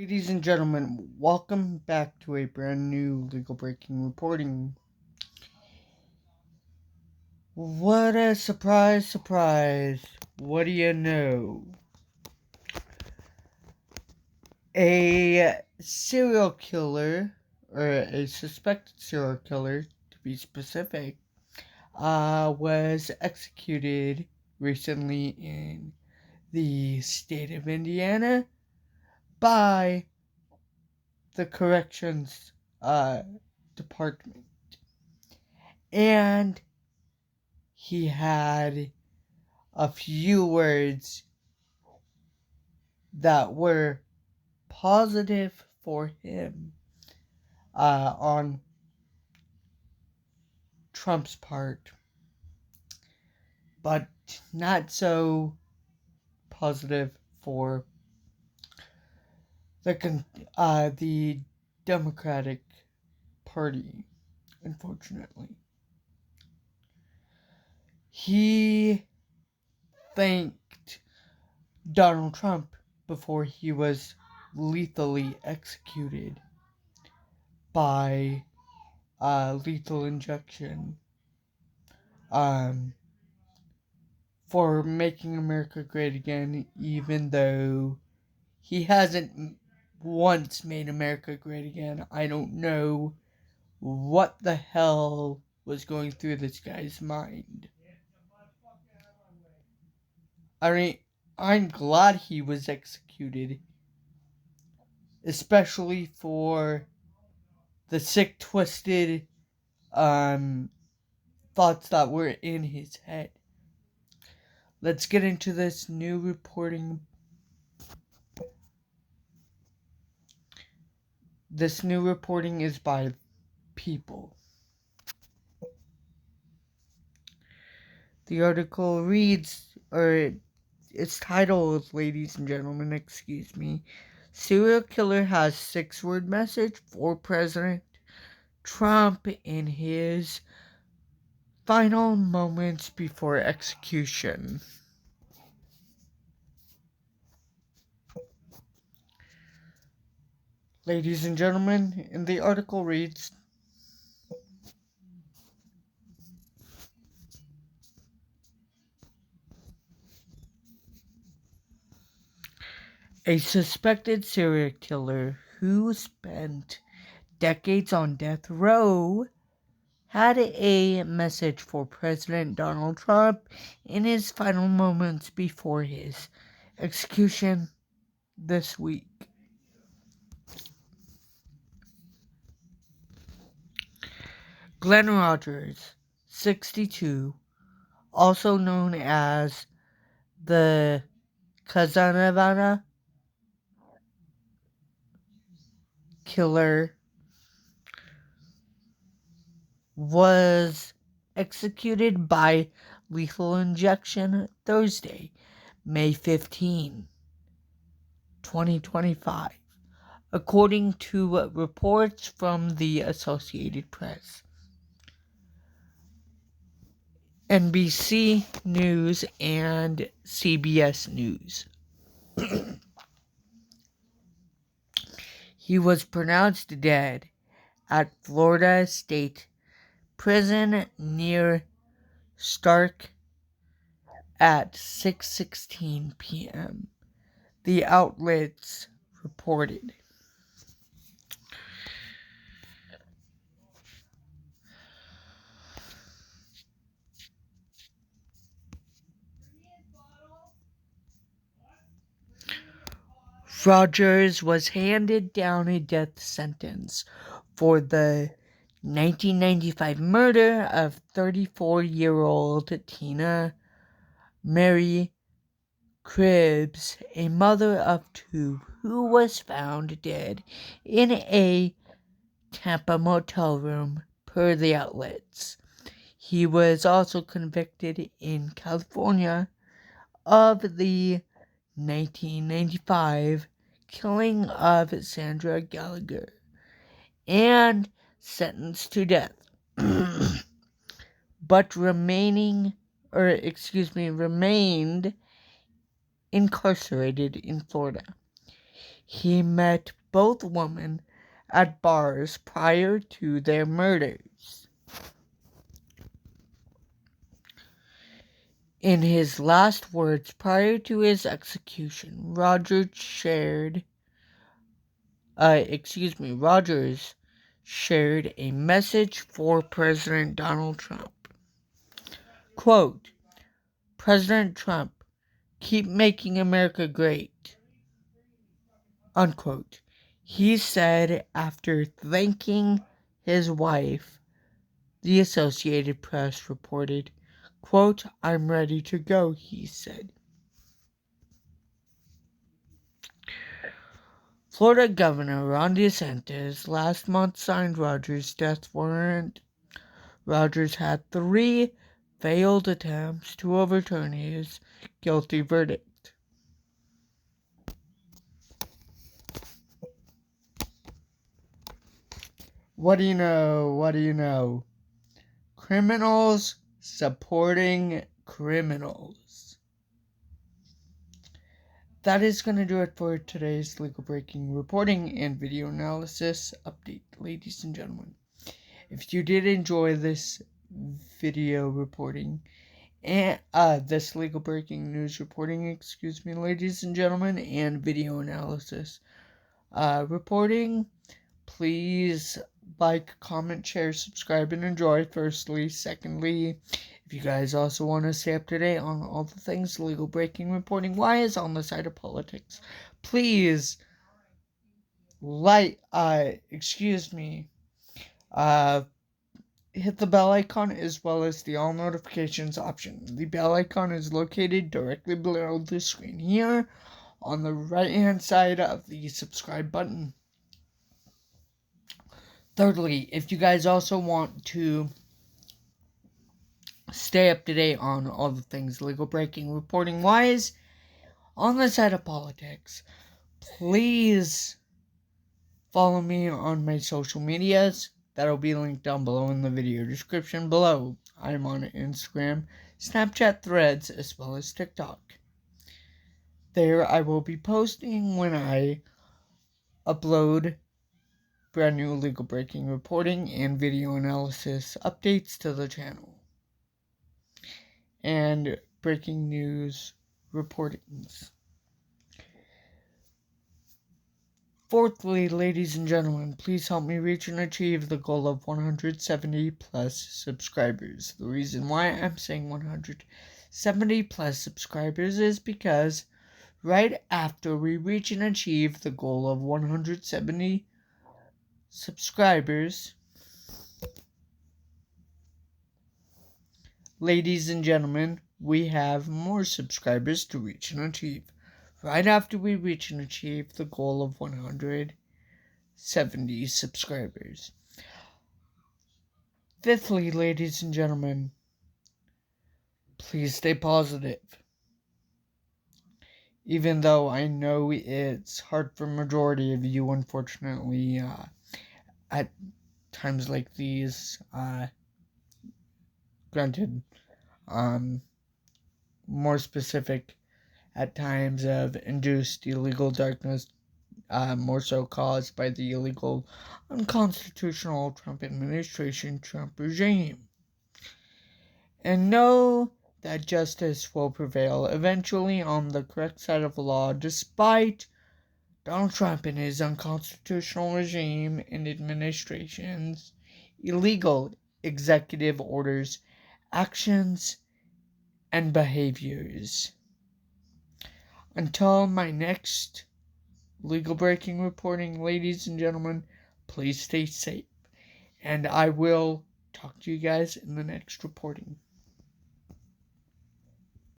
Ladies and gentlemen, welcome back to a brand new legal breaking reporting. What a surprise, surprise. What do you know? A serial killer, or a suspected serial killer to be specific, was executed recently in the state of Indiana by the corrections department. And he had a few words that were positive for him on Trump's part, but not so positive for the Democratic Party, unfortunately. He thanked Donald Trump before he was lethally executed by lethal injection for making America great again, even though he hasn't once made America great again. I don't know what the hell was going through this guy's mind. I mean, I'm glad he was executed, especially for the sick, twisted thoughts that were in his head. Let's get into this new reporting. This new reporting is by People. The article reads, or its title is, ladies and gentlemen, excuse me, Serial Killer has 6-word message for President Trump in his final moments before execution. Ladies and gentlemen, and the article reads, a suspected serial killer who spent decades on death row had a message for President Donald Trump in his final moments before his execution this week. Glen Rogers, 62, also known as the Casanova Killer, was executed by lethal injection Thursday, May 15, 2025, according to reports from the Associated Press, NBC News, and CBS News. He was pronounced dead at Florida State Prison near Stark at 6:16 p.m., the outlets reported. Rogers was handed down a death sentence for the 1995 murder of 34-year-old Tina Mary Cribbs, a mother of 2 who was found dead in a Tampa motel room, per the outlets. He was also convicted in California of the 1995 killing of Sandra Gallagher and sentenced to death, but remained incarcerated in Florida. he met both women at bars prior to their murders. In his last words prior to his execution, Rogers shared a message for President Donald Trump. Quote, President Trump, keep making America great. Unquote. He said after thanking his wife, the Associated Press reported. Quote, I'm ready to go, he said. Florida Governor Ron DeSantis last month signed Rogers' death warrant. Rogers had 3 failed attempts to overturn his guilty verdict. What do you know? What do you know? Criminals supporting criminals. That is going to do it for today's legal breaking reporting and video analysis update, ladies and gentlemen. If you did enjoy this video reporting and this legal breaking news reporting, ladies and gentlemen, and video analysis reporting, please like, comment, share, subscribe, and enjoy. Firstly, secondly, if you guys also want to stay up to date on all the things legal breaking reporting wise on the side of politics, please hit the bell icon as well as the all notifications option. The bell icon is located directly below the screen here on the right hand side of the subscribe button. Thirdly, if you guys also want to stay up to date on all the things legal breaking reporting wise on the side of politics, please follow me on my social medias. That'll be linked down below in the video description below. I'm on Instagram, Snapchat, Threads, as well as TikTok. There I will be posting when I upload brand new legal breaking reporting and video analysis updates to the channel, and breaking news reportings. Fourthly, ladies and gentlemen, please help me reach and achieve the goal of 170 plus subscribers. The reason why I'm saying 170 plus subscribers is because right after we reach and achieve the goal of 170 subscribers, ladies and gentlemen, we have more subscribers to reach and achieve. Right after we reach and achieve the goal of 170 subscribers. Fifthly, ladies and gentlemen, please stay positive. Even though I know it's hard for majority of you, unfortunately, at times like these, granted, more specific at times of induced illegal darkness, more so caused by the illegal, unconstitutional Trump administration, Trump regime. And know that justice will prevail eventually on the correct side of the law, despite Donald Trump and his unconstitutional regime and administration's illegal executive orders, actions, and behaviors. Until my next legal breaking reporting, ladies and gentlemen, please stay safe. And I will talk to you guys in the next reporting.